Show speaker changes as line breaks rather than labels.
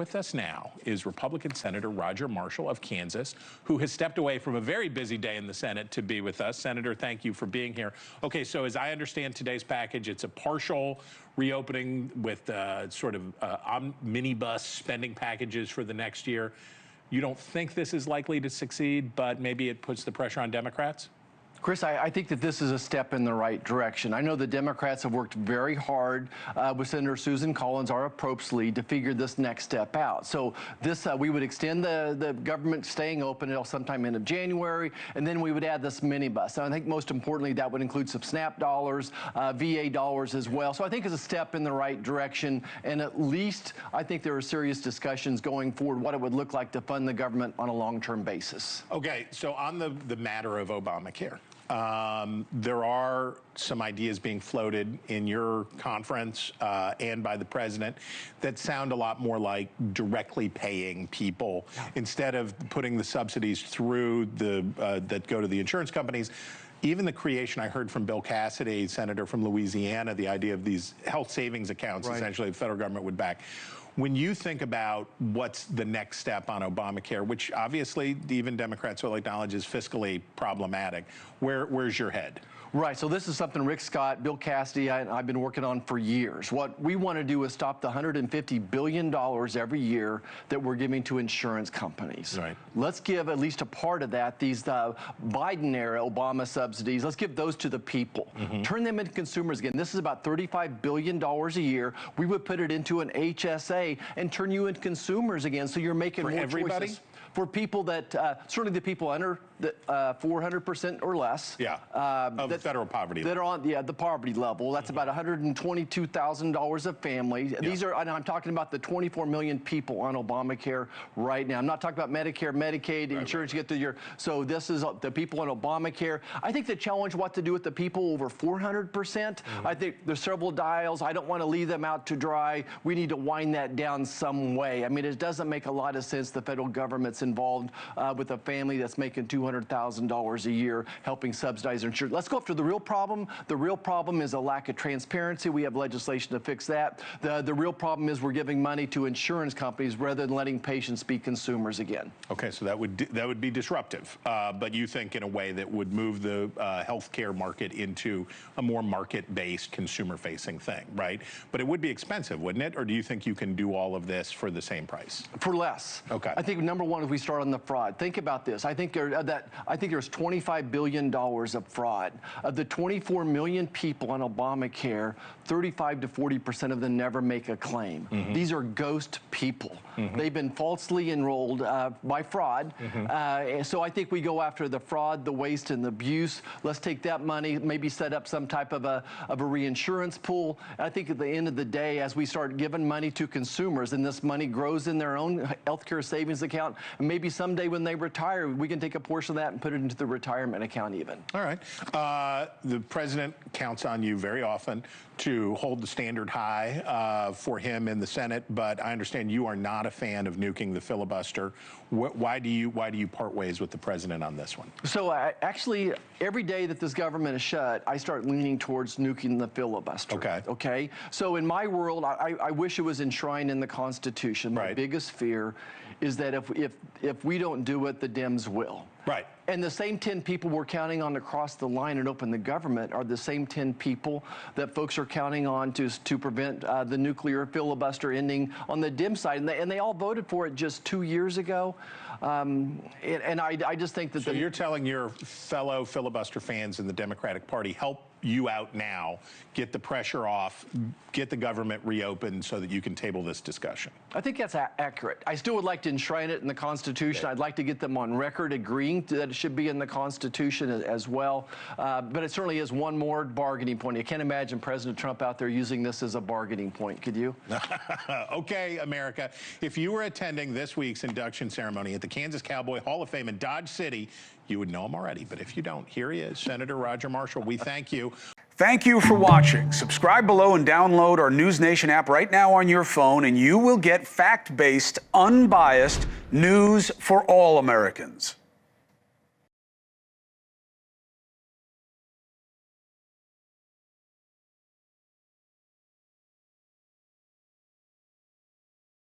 With us now is Republican Senator Roger Marshall of Kansas, who has stepped away from a very busy day in the Senate to be with us. Senator, thank you for being here. Okay, so as I understand today's package, it's a partial reopening with sort of minibus spending packages for the next year. You don't think this is likely to succeed, but maybe it puts the pressure on Democrats?
Chris, I think that this is a step in the right direction. I know the Democrats have worked very hard with Senator Susan Collins, our approach lead, to figure this next step out. So this, we would extend the government staying open until sometime end of January, and then we would add this minibus. And I think most importantly, that would include some SNAP dollars, VA dollars as well. So I think it's a step in the right direction, and at least I think there are serious discussions going forward what it would look like to fund the government on a long-term basis.
Okay, so on the matter of Obamacare, there are some ideas being floated in your conference and by the president that sound a lot more like directly paying people instead of putting the subsidies through that go to the insurance companies. Even the creation, I heard from Bill Cassidy, senator from Louisiana, the idea of these health savings accounts, essentially the federal government would back. When you think about what's the next step on Obamacare, which obviously even Democrats will acknowledge is fiscally problematic, where's your head?
Right, so this is something Rick Scott, Bill Cassidy, and I've been working on for years. What we want to do is stop the $150 billion every year that we're giving to insurance companies.
Right.
Let's give at least a part of that, these Biden-era Obama subsidies, let's give those to the people. Turn them into consumers again. This is about $35 billion a year. We would put it into an HSA and turn you into consumers again, so you're making more
everybody?
choices. For people that, certainly the people under the 400% or less.
Yeah, of federal poverty.
That are on the poverty level. That's about $122,000 a family.
Yeah.
These are, and I'm talking about the 24 million people on Obamacare right now. I'm not talking about Medicare, Medicaid, insurance you get through your, so this is the people on Obamacare. I think the challenge what to do with the people over 400%, I think there's several dials. I don't want to leave them out to dry. We need to wind that down some way. I mean, it doesn't make a lot of sense the federal government's involved with a family that's making $200,000 a year helping subsidize their insurance. Let's go after the real problem. The real problem is a lack of transparency. We have legislation to fix that. The real problem is we're giving money to insurance companies rather than letting patients be consumers again.
Okay, so that would be disruptive, but you think in a way that would move the healthcare market into a more market-based, consumer-facing thing, right? But it would be expensive, wouldn't it? Or do you think you can do all of this for the same price?
For less.
Okay.
I think number one is we start on the fraud. Think about this. I think there's $25 billion of fraud. Of the 24 million people on Obamacare, 35 to 40% of them never make a claim. These are ghost people. They've been falsely enrolled by fraud. So I think we go after the fraud, the waste, and the abuse. Let's take that money, maybe set up some type of a reinsurance pool. I think at the end of the day, as we start giving money to consumers and this money grows in their own healthcare savings account, and maybe someday when they retire, we can take a portion of that and put it into the retirement account even.
All right. The president counts on you very often to hold the standard high for him in the Senate, but I understand you are not a fan of nuking the filibuster. Why do you part ways with the president on this one? So
actually, every day that this government is shut, I start leaning towards nuking the filibuster.
Okay.
Okay. So in my world, I wish it was enshrined in the Constitution. My biggest fear is that if we don't do it, the Dems will.
Right.
And the same 10 people we're counting on to cross the line and open the government are the same 10 people that folks are counting on to prevent the nuclear filibuster ending on the Dem side. And they all voted for it just 2 years ago. And I just think that—
So you're telling your fellow filibuster fans in the Democratic Party, help you out now, get the pressure off, get the government reopened so that you can table this discussion?
I think that's accurate. I still would like to enshrine it in the Constitution. I'd like to get them on record agreeing that it should be in the Constitution as well. But it certainly is one more bargaining point. I can't imagine President Trump out there using this as a bargaining point. Could you?
Okay, America. If you were attending this week's induction ceremony at the Kansas Cowboy Hall of Fame in Dodge City, you would know him already. But if you don't, here he is, Senator Roger Marshall. We thank you.
Thank you for watching. Subscribe below and download our NewsNation app right now on your phone, and you will get fact-based, unbiased news for all Americans.